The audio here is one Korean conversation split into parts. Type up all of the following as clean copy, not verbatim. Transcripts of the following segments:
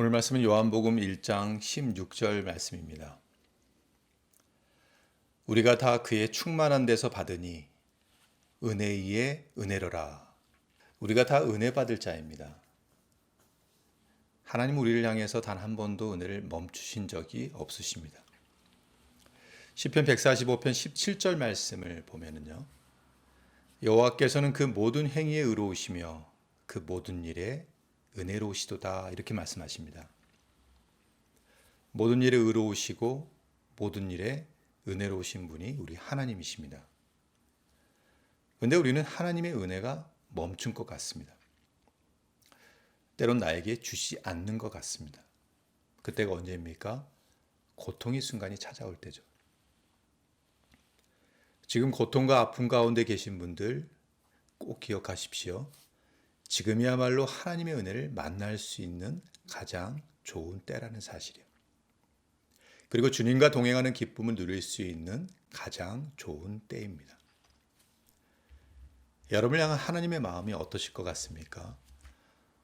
오늘 말씀은 요한복음 1장 16절 말씀입니다. 우리가 다 그의 충만한 데서 받으니 은혜 위에 은혜로라. 우리가 다 은혜 받을 자입니다. 하나님 우리를 향해서 단 한 번도 은혜를 멈추신 적이 없으십니다. 시편 145편 17절 말씀을 보면은요. 여호와께서는 그 모든 행위에 의로우시며 그 모든 일에 은혜로우시도다 이렇게 말씀하십니다. 모든 일에 의로우시고 모든 일에 은혜로우신 분이 우리 하나님이십니다. 그런데 우리는 하나님의 은혜가 멈춘 것 같습니다. 때론 나에게 주시지 않는 것 같습니다. 그때가 언제입니까? 고통의 순간이 찾아올 때죠. 지금 고통과 아픔 가운데 계신 분들 꼭 기억하십시오. 지금이야말로 하나님의 은혜를 만날 수 있는 가장 좋은 때라는 사실이요. 그리고 주님과 동행하는 기쁨을 누릴 수 있는 가장 좋은 때입니다. 여러분을 향한 하나님의 마음이 어떠실 것 같습니까?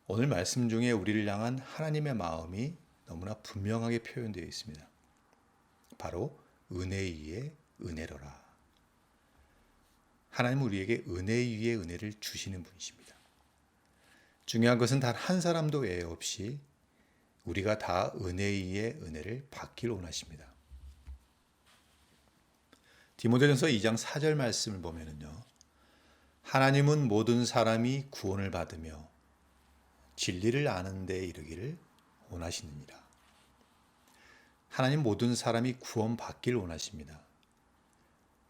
오늘 말씀 중에 우리를 향한 하나님의 마음이 너무나 분명하게 표현되어 있습니다. 바로 은혜 위에 은혜로라. 하나님은 우리에게 은혜 위에 은혜를 주시는 분이십니다. 중요한 것은 단 한 사람도 예외 없이 우리가 다 은혜 위에 은혜를 받기를 원하십니다. 디모데전서 2장 4절 말씀을 보면은요. 하나님은 모든 사람이 구원을 받으며 진리를 아는 데 이르기를 원하시느니라. 하나님 모든 사람이 구원받기를 원하십니다.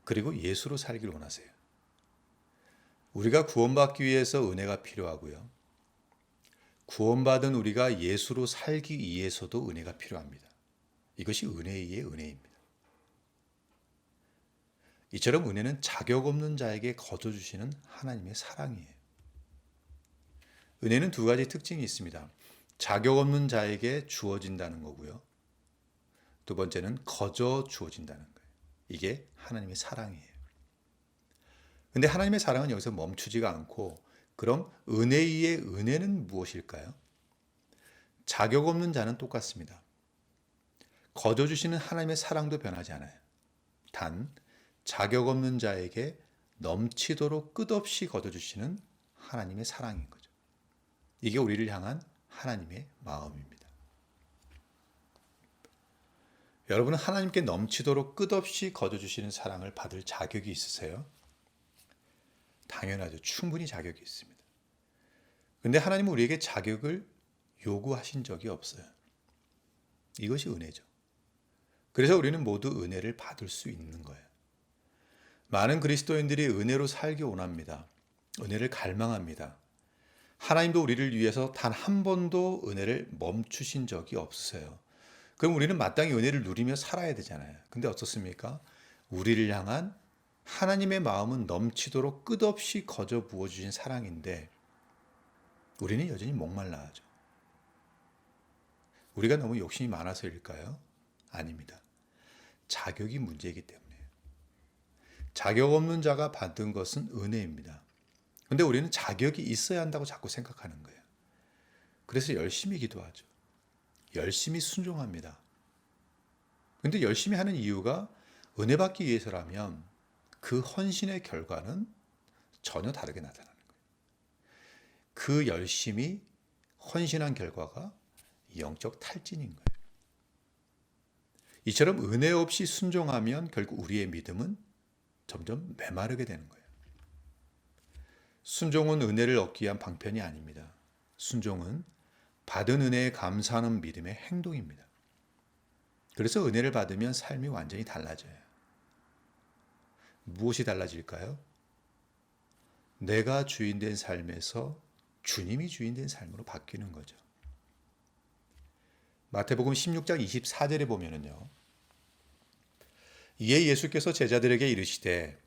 그리고 예수로 살기를 원하세요. 우리가 구원받기 위해서 은혜가 필요하고요. 구원받은 우리가 예수로 살기 위해서도 은혜가 필요합니다. 이것이 은혜 위의 은혜입니다. 이처럼 은혜는 자격 없는 자에게 거저주시는 하나님의 사랑이에요. 은혜는 두 가지 특징이 있습니다. 자격 없는 자에게 주어진다는 거고요. 두 번째는 거저 주어진다는 거예요. 이게 하나님의 사랑이에요. 근데 하나님의 사랑은 여기서 멈추지가 않고 그럼 은혜 위의 은혜는 무엇일까요? 자격 없는 자는 똑같습니다. 거저 주시는 하나님의 사랑도 변하지 않아요. 단 자격 없는 자에게 넘치도록 끝없이 거저 주시는 하나님의 사랑인 거죠. 이게 우리를 향한 하나님의 마음입니다. 여러분은 하나님께 넘치도록 끝없이 거저 주시는 사랑을 받을 자격이 있으세요? 당연하죠. 충분히 자격이 있습니다. 그런데 하나님은 우리에게 자격을 요구하신 적이 없어요. 이것이 은혜죠. 그래서 우리는 모두 은혜를 받을 수 있는 거예요. 많은 그리스도인들이 은혜로 살기 원합니다. 은혜를 갈망합니다. 하나님도 우리를 위해서 단 한 번도 은혜를 멈추신 적이 없으세요. 그럼 우리는 마땅히 은혜를 누리며 살아야 되잖아요. 근데 어떻습니까? 우리를 향한 하나님의 마음은 넘치도록 끝없이 거저 부어주신 사랑인데 우리는 여전히 목말라 하죠. 우리가 너무 욕심이 많아서일까요? 아닙니다. 자격이 문제이기 때문이에요. 자격 없는 자가 받은 것은 은혜입니다. 그런데 우리는 자격이 있어야 한다고 자꾸 생각하는 거예요. 그래서 열심히 기도하죠. 열심히 순종합니다. 그런데 열심히 하는 이유가 은혜 받기 위해서라면 그 헌신의 결과는 전혀 다르게 나타나는 거예요. 그 열심히 헌신한 결과가 영적 탈진인 거예요. 이처럼 은혜 없이 순종하면 결국 우리의 믿음은 점점 메마르게 되는 거예요. 순종은 은혜를 얻기 위한 방편이 아닙니다. 순종은 받은 은혜에 감사하는 믿음의 행동입니다. 그래서 은혜를 받으면 삶이 완전히 달라져요. 무엇이 달라질까요? 내가 주인된 삶에서 주님이 주인된 삶으로 바뀌는 거죠. 마태복음 16장 24절에 보면은요. 이에 예수께서 제자들에게 이르시되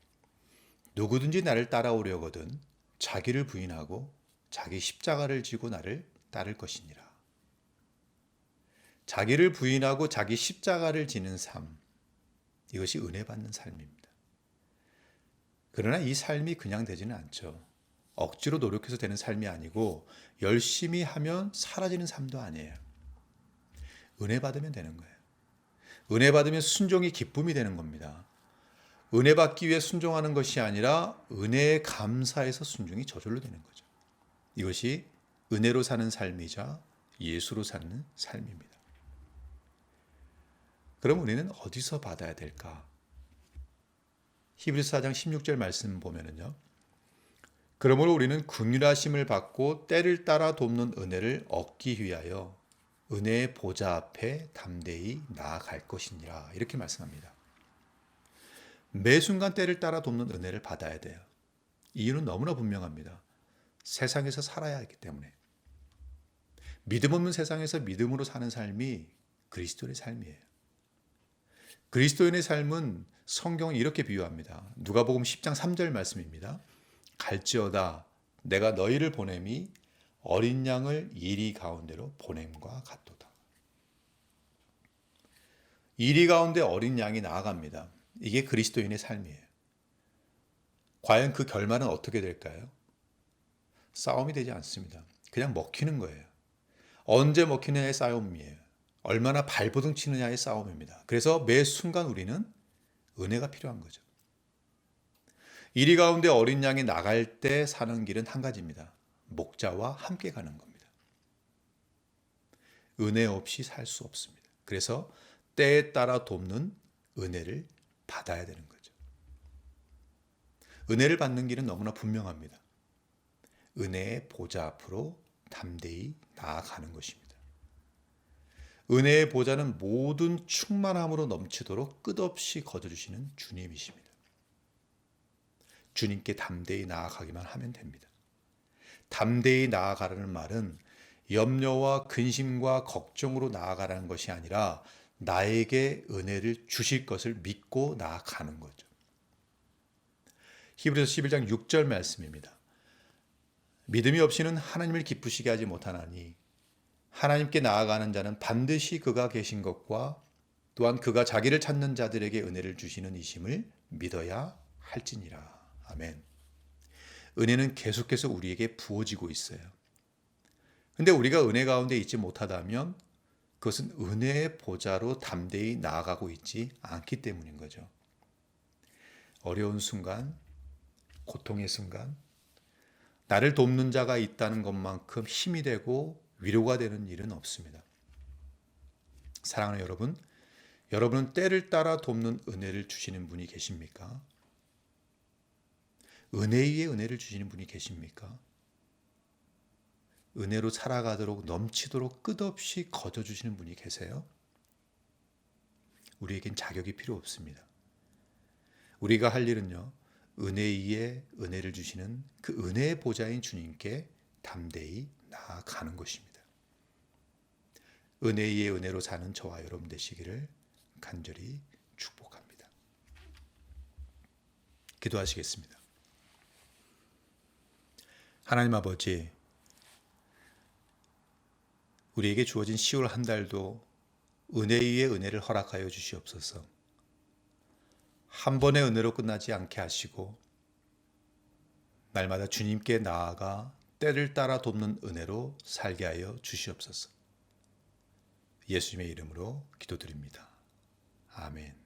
누구든지 나를 따라오려거든 자기를 부인하고 자기 십자가를 지고 나를 따를 것이니라. 자기를 부인하고 자기 십자가를 지는 삶, 이것이 은혜 받는 삶입니다. 그러나 이 삶이 그냥 되지는 않죠. 억지로 노력해서 되는 삶이 아니고 열심히 하면 사라지는 삶도 아니에요. 은혜 받으면 되는 거예요. 은혜 받으면 순종이 기쁨이 되는 겁니다. 은혜 받기 위해 순종하는 것이 아니라 은혜에 감사해서 순종이 저절로 되는 거죠. 이것이 은혜로 사는 삶이자 예수로 사는 삶입니다. 그럼 우리는 어디서 받아야 될까? 히브리서 4장 16절 말씀 보면은요. 그러므로 우리는 긍휼하심을 받고 때를 따라 돕는 은혜를 얻기 위하여 은혜의 보좌 앞에 담대히 나아갈 것이니라. 이렇게 말씀합니다. 매 순간 때를 따라 돕는 은혜를 받아야 돼요. 이유는 너무나 분명합니다. 세상에서 살아야 하기 때문에. 믿음 없는 세상에서 믿음으로 사는 삶이 그리스도인의 삶이에요. 그리스도인의 삶은 성경은 이렇게 비유합니다. 누가복음 10장 3절 말씀입니다. 갈지어다 내가 너희를 보냄이 어린 양을 이리 가운데로 보냄과 같도다. 이리 가운데 어린 양이 나아갑니다. 이게 그리스도인의 삶이에요. 과연 그 결말은 어떻게 될까요? 싸움이 되지 않습니다. 그냥 먹히는 거예요. 언제 먹히느냐의 싸움이에요. 얼마나 발버둥 치느냐의 싸움입니다. 그래서 매 순간 우리는 은혜가 필요한 거죠. 이리 가운데 어린 양이 나갈 때 사는 길은 한 가지입니다. 목자와 함께 가는 겁니다. 은혜 없이 살 수 없습니다. 그래서 때에 따라 돕는 은혜를 받아야 되는 거죠. 은혜를 받는 길은 너무나 분명합니다. 은혜의 보좌 앞으로 담대히 나아가는 것입니다. 은혜의 보좌는 모든 충만함으로 넘치도록 끝없이 거둬주시는 주님이십니다. 주님께 담대히 나아가기만 하면 됩니다. 담대히 나아가라는 말은 염려와 근심과 걱정으로 나아가라는 것이 아니라 나에게 은혜를 주실 것을 믿고 나아가는 거죠. 히브리서 11장 6절 말씀입니다. 믿음이 없이는 하나님을 기쁘시게 하지 못하나니 하나님께 나아가는 자는 반드시 그가 계신 것과 또한 그가 자기를 찾는 자들에게 은혜를 주시는 이심을 믿어야 할지니라. 아멘. 은혜는 계속해서 우리에게 부어지고 있어요. 근데 우리가 은혜 가운데 있지 못하다면 그것은 은혜의 보좌로 담대히 나아가고 있지 않기 때문인 거죠. 어려운 순간, 고통의 순간, 나를 돕는 자가 있다는 것만큼 힘이 되고 위로가 되는 일은 없습니다. 사랑하는 여러분, 여러분은 때를 따라 돕는 은혜를 주시는 분이 계십니까? 은혜 위에 은혜를 주시는 분이 계십니까? 은혜로 살아가도록 넘치도록 끝없이 거둬주시는 분이 계세요? 우리에겐 자격이 필요 없습니다. 우리가 할 일은요, 은혜 위에 은혜를 주시는 그 은혜의 보좌인 주님께 담대히 나아가는 것입니다. 은혜 위에 은혜로 사는 저와 여러분 되시기를 간절히 축복합니다. 기도하시겠습니다. 하나님 아버지, 우리에게 주어진 10월 한 달도 은혜 위에 은혜를 허락하여 주시옵소서. 한 번의 은혜로 끝나지 않게 하시고 날마다 주님께 나아가 때를 따라 돕는 은혜로 살게 하여 주시옵소서. 예수님의 이름으로 기도드립니다. 아멘.